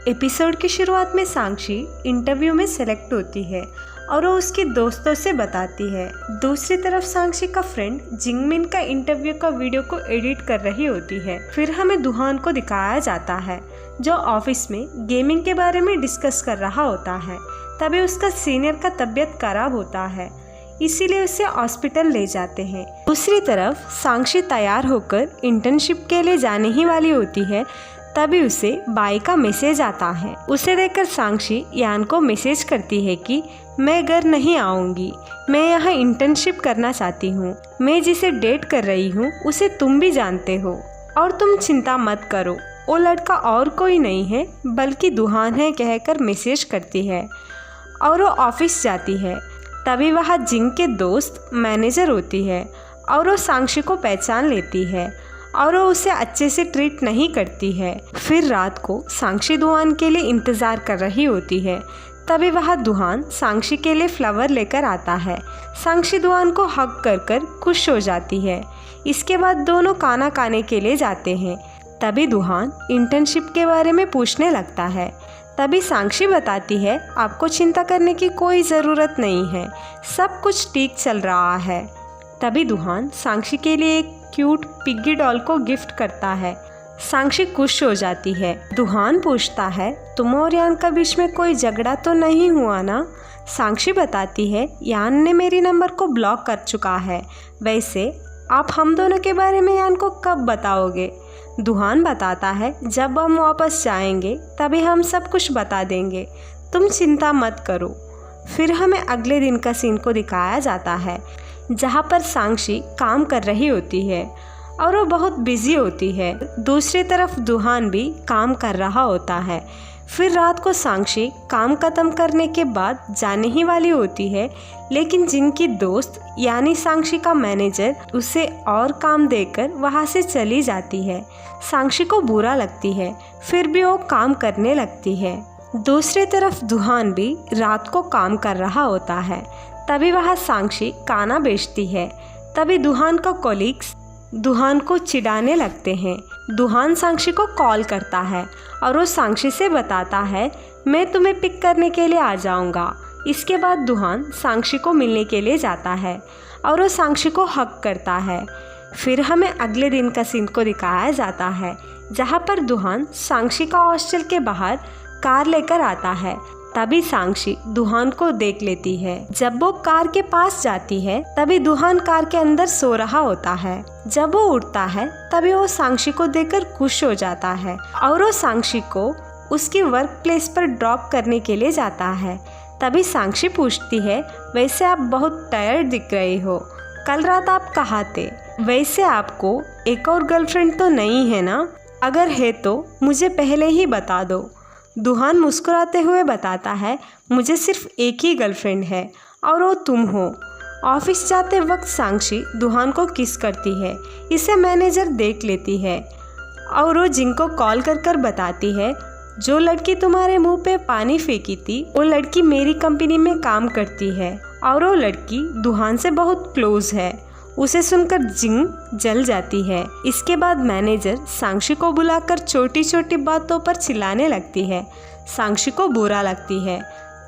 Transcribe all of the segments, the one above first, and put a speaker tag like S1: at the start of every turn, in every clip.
S1: Episode की शुरुआत में साक्षी इंटरव्यू में सेलेक्ट होती है और वो उसके दोस्तों से बताती है। दूसरी तरफ साक्षी का फ्रेंड जिंगमिन का इंटरव्यू का वीडियो को एडिट कर रही होती है। फिर हमें दुहान को दिखाया जाता है जो ऑफिस में गेमिंग के बारे में डिस्कस कर रहा होता है। तभी उसका सीनियर का तबीयत खराब होता है, इसीलिए उसे हॉस्पिटल ले जाते हैं। दूसरी तरफ साक्षी तैयार होकर इंटर्नशिप के लिए जाने ही वाली होती है। तभी उसे बाई का मैसेज आता है। उसे देखकर साक्षी यान को मैसेज करती है कि मैं घर नहीं आऊंगी, मैं यहाँ इंटर्नशिप करना चाहती हूँ। मैं जिसे डेट कर रही हूँ उसे तुम भी जानते हो और तुम चिंता मत करो, वो लड़का और कोई नहीं है बल्कि दुहान है कहकर मैसेज करती है और वो ऑफिस जाती है। तभी वहाँ जिंग के दोस्त मैनेजर होती है और वो साक्षी को पहचान लेती है और वो उसे अच्छे से ट्रीट नहीं करती है। फिर रात को साक्षी दुहान के लिए इंतज़ार कर रही होती है। तभी वह दुहान साक्षी के लिए फ्लावर लेकर आता है। साक्षी दुहान को हग कर कर खुश हो जाती है। इसके बाद दोनों खाना खाने के लिए जाते हैं। तभी दुहान इंटर्नशिप के बारे में पूछने लगता है। तभी साक्षी बताती है आपको चिंता करने की कोई ज़रूरत नहीं है, सब कुछ ठीक चल रहा है। तभी दुहान साक्षी के लिए एक क्यूट पिग्गी डॉल को गिफ्ट करता है। साक्षी खुश हो जाती है। दुहान पूछता है तुम और यान के बीच में कोई झगड़ा तो नहीं हुआ ना? साक्षी बताती है यान ने मेरी नंबर को ब्लॉक कर चुका है। वैसे आप हम दोनों के बारे में यान को कब बताओगे? दुहान बताता है जब हम वापस जाएंगे तभी हम सब कुछ बता देंगे, तुम चिंता मत करो। फिर हमें अगले दिन का सीन को दिखाया जाता है जहाँ पर साक्षी काम कर रही होती है और वो बहुत बिजी होती है। दूसरी तरफ दुहान भी काम कर रहा होता है। फिर रात को साक्षी काम खत्म करने के बाद जाने ही वाली होती है, लेकिन जिनकी दोस्त यानी साक्षी का मैनेजर उसे और काम देकर वहाँ से चली जाती है। साक्षी को बुरा लगती है, फिर भी वो काम करने लगती है। दूसरी तरफ दुहान भी रात को काम कर रहा होता है। तभी वह साक्षी खाना बेचती है। तभी दुहान का कोलीग्स दुहान को चिढ़ाने लगते हैं। दुहान साक्षी को कॉल करता है और वो साक्षी से बताता है मैं तुम्हें पिक करने के लिए आ जाऊंगा। इसके बाद दुहान साक्षी को मिलने के लिए जाता है और वो साक्षी को हक करता है। फिर हमें अगले दिन का सीन को दिखाया जाता है जहाँ पर दुहान साक्षी का हॉस्टल के बाहर कार लेकर आता है। तभी साक्षी दुहान को देख लेती है। जब वो कार के पास जाती है तभी दुहान कार के अंदर सो रहा होता है। जब वो उठता है तभी वो साक्षी को देखकर खुश हो जाता है और वो साक्षी को उसकी वर्क प्लेस पर ड्रॉप करने के लिए जाता है। तभी साक्षी पूछती है वैसे आप बहुत टायर्ड दिख रहे हो, कल रात आप कहाँ थे? वैसे आपको एक और गर्लफ्रेंड तो नहीं है ना? अगर है तो मुझे पहले ही बता दो। दुहान मुस्कुराते हुए बताता है मुझे सिर्फ एक ही गर्लफ्रेंड है और वो तुम हो। ऑफिस जाते वक्त साक्षी दुहान को किस करती है। इसे मैनेजर देख लेती है और वो जिंग को कॉल कर कर बताती है जो लड़की तुम्हारे मुंह पे पानी फेंकी थी वो लड़की मेरी कंपनी में काम करती है और वो लड़की दुहान से बहुत क्लोज है। उसे सुनकर जिंग जल जाती है। इसके बाद मैनेजर साक्षी को बुलाकर छोटी छोटी बातों पर चिल्लाने लगती है। साक्षी को बुरा लगती है।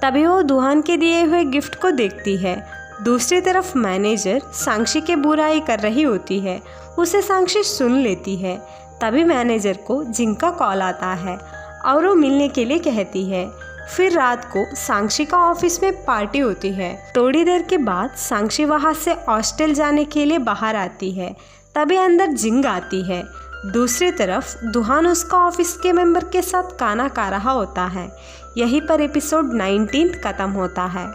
S1: तभी वो दुहान के दिए हुए गिफ्ट को देखती है। दूसरी तरफ मैनेजर साक्षी के बुराई कर रही होती है। उसे साक्षी सुन लेती है। तभी मैनेजर को जिंग का कॉल आता है और वो मिलने के लिए कहती है। फिर रात को साक्षी का ऑफिस में पार्टी होती है। थोड़ी देर के बाद साक्षी वहाँ से हॉस्टल जाने के लिए बाहर आती है। तभी अंदर जिंग आती है। दूसरी तरफ दुहान उसका ऑफिस के मेंबर के साथ खाना खा रहा होता है। यहीं पर एपिसोड 19 खत्म होता है।